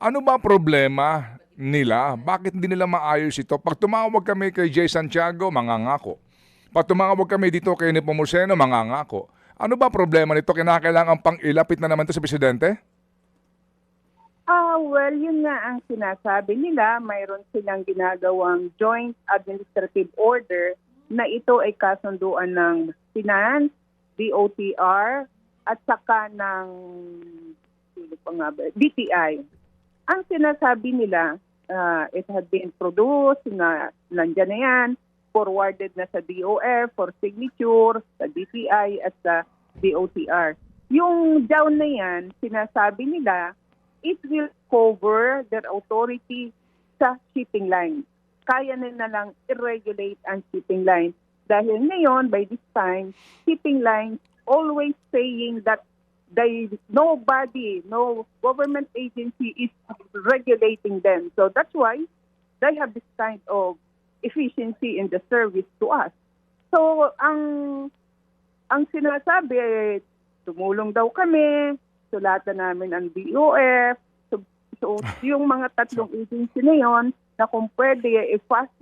Ano ba problema nila? Bakit hindi nila maayos ito? Pag tumawag kami kay Jay Santiago, mangangako. Pag tumawag kami dito kay Nepomuceno, mangangako. Ano ba problema nito? Kinakailangan pang ilapit na naman ito sa presidente? Well, yun nga ang sinasabi nila. Mayroon silang ginagawang joint administrative order na ito ay kasunduan ng Finance, DOTR, at saka ng DTI. Ang sinasabi nila, it had been produced, na nandyan na yan, forwarded na sa DOF for signature, sa DTI at sa DOTR. Yung down na yan, sinasabi nila, it will cover their authority sa shipping line. Kaya na lang i-regulate ang shipping line. Dahil ngayon, by this time, shipping lines always saying that nobody, no government agency is regulating them. So that's why they have this kind of efficiency in the service to us. So ang sinasabi, tumulong daw kami, sulatan namin ang DOF. So yung mga tatlong agency na yon, na kung pwede i-fast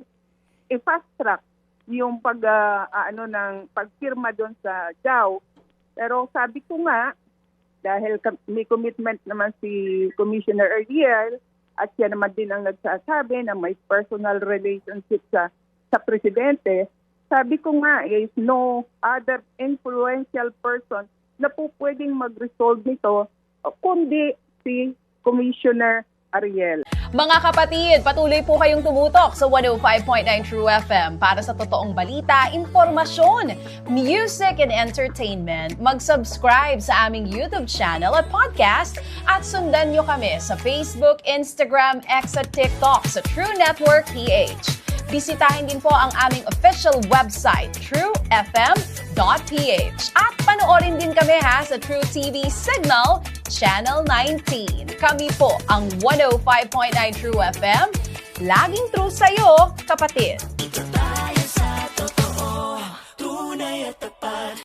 track yung pagfirma doon sa JAW. Pero sabi ko nga, dahil may commitment naman si Commissioner Ariel at siya naman din ang nagsasabi na may personal relationship sa presidente, sabi ko nga is no other influential person na po pwedeng mag-resolve nito kundi si Commissioner Ariel. Mga kapatid, patuloy po kayong tumutok sa 105.9 True FM para sa totoong balita, impormasyon, music and entertainment. Mag-subscribe sa aming YouTube channel at podcast at sundan nyo kami sa Facebook, Instagram, X at TikTok sa True Network PH. Bisitahin din po ang aming official website, truefm.ph. At panoorin din kami sa True TV Signal, Channel 19. Kami po ang 105.9 True FM. Laging true sa'yo, kapatid.